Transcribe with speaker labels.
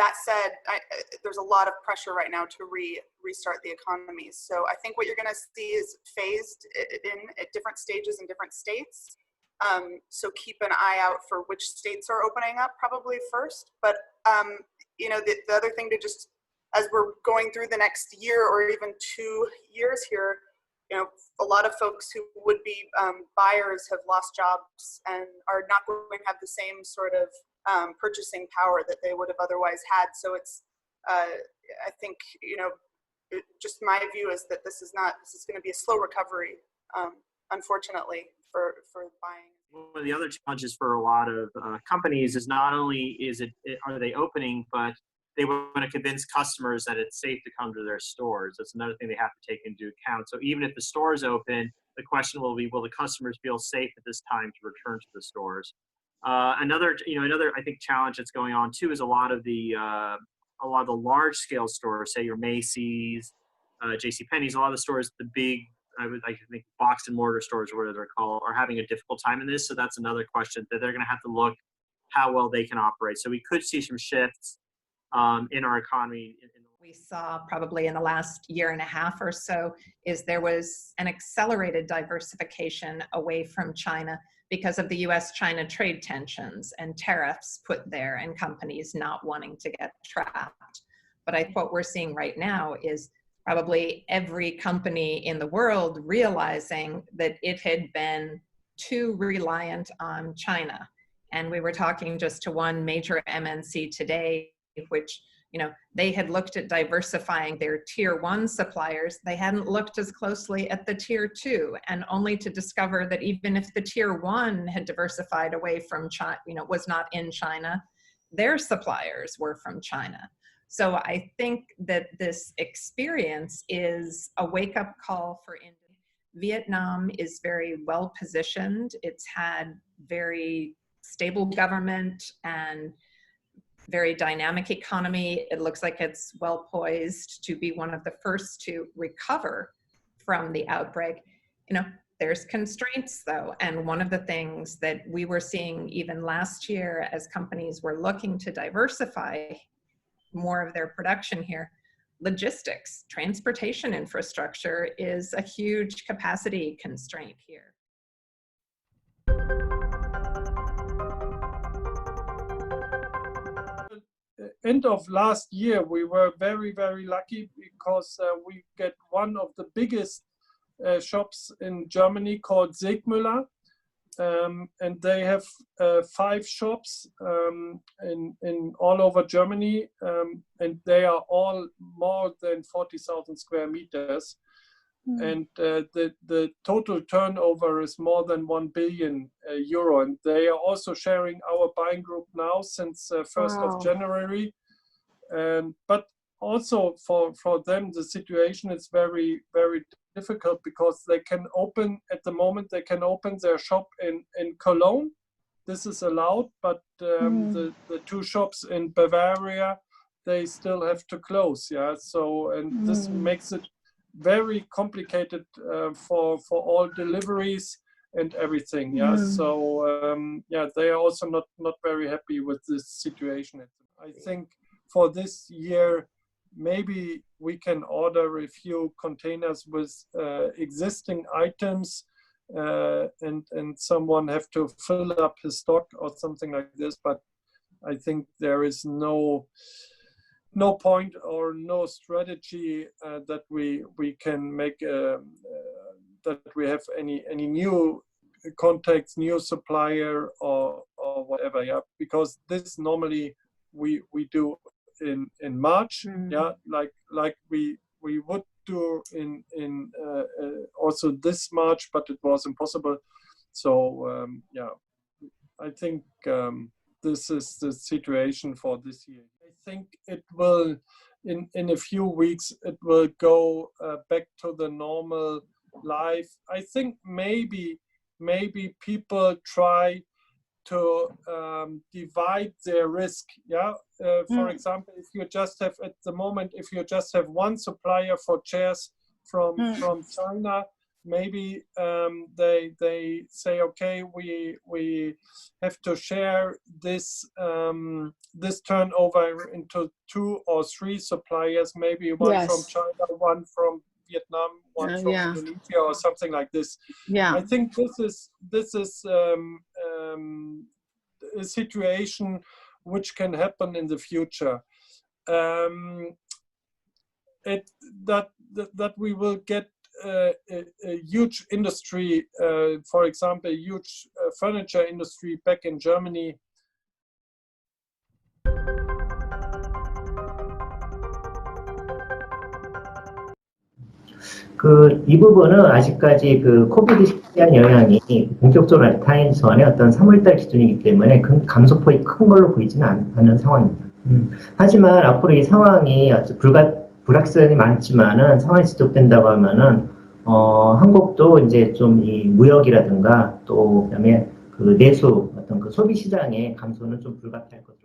Speaker 1: that said, there's a lot of pressure right now to restart the economies. So I think what you're going to see is phased in at different stages in different states. So keep an eye out for which states are opening up probably first. But, you know, the other thing to just, as we're going through the next year or even 2 years here, you know, a lot of folks who would be buyers have lost jobs and are not going to have the same sort of purchasing power that they would have otherwise had. So it's, I think, you know, just my view is that this is going to be a slow recovery, unfortunately, for buying.
Speaker 2: One of the other challenges for a lot of companies is not only are they opening, but they want to convince customers that it's safe to come to their stores. That's another thing they have to take into account. So even if the store is open, the question will be, will the customers feel safe at this time to return to the stores? Another I think challenge that's going on too is a lot of the large scale stores, say your Macy's, JCPenney's, a lot of the stores, the big, I think box and mortar stores, or whatever they're called, are having a difficult time in this. So that's another question that they're going to have to look how well they can operate. So we could see some shifts in our economy.
Speaker 3: We saw probably in the last year and a half or so is there was an accelerated diversification away from China because of the US-China trade tensions and tariffs put there and companies not wanting to get trapped. But I think what we're seeing right now is probably every company in the world realizing that it had been too reliant on China. And we were talking just to one major MNC today, which, you know, they had looked at diversifying their tier 1 suppliers. They hadn't looked as closely at the tier 2, and only to discover that even if the tier 1 had diversified away from China, you know, was not in China, their suppliers were from China. So I think that this experience is a wake-up call for India. Vietnam is very well positioned. It's had very stable government and very dynamic economy. It looks like it's well poised to be one of the first to recover from the outbreak. You know, there's constraints though. And one of the things that we were seeing even last year as companies were looking to diversify more of their production here, logistics, transportation infrastructure is a huge capacity constraint here.
Speaker 4: End of last year, we were very, very lucky because we get one of the biggest shops in Germany called Segmüller. And they have 5 shops in all over Germany, and they are all more than 40,000 square meters. And the total turnover is more than 1 billion euro. And they are also sharing our buying group now since 1st of January. But also for them, the situation is very, very difficult because they can open, at the moment, they can open their shop in Cologne. This is allowed, but the 2 shops in Bavaria, they still have to close. Yeah. So, and this makes it very complicated for all deliveries and everything. Yeah. So yeah, they are also not very happy with this situation. I think for this year, maybe we can order a few containers with existing items, and someone have to fill up his stock or something like this. But I think there is no point or no strategy that we can make that we have any new contacts, new supplier or whatever. Yeah, because this normally we do in March. Yeah, like we would do in also this March, but it was impossible. So yeah, I think this is the situation for this year. I think it will, in a few weeks, it will go back to the normal life. I think maybe people try to divide their risk. Yeah. For example, if you just have at the moment, if you just have one supplier for chairs from China, maybe they say, okay, we have to share this this turnover into 2 or 3 suppliers, maybe one
Speaker 5: Yes.
Speaker 4: from China, one from Vietnam, one from
Speaker 5: Yeah.
Speaker 4: Indonesia, or something like this.
Speaker 5: Yeah.
Speaker 4: I think this is a situation which can happen in the future. That we will get a huge industry, for example, a huge furniture industry back in Germany.
Speaker 6: 이 부분은 아직까지 그 코비드 19의 영향이 본격적으로 나타나기 전에 어떤 3월달 기준이기 때문에 그 감소폭이 큰 걸로 보이지는 않는 상황입니다. 하지만 앞으로 이 상황이 불확실성이 많지만은 상황이 지속된다고 하면은 한국도 이제 좀 이 무역이라든가 또 그다음에 그 내수 어떤 그 소비 시장의 감소는 좀 불가피할 것으로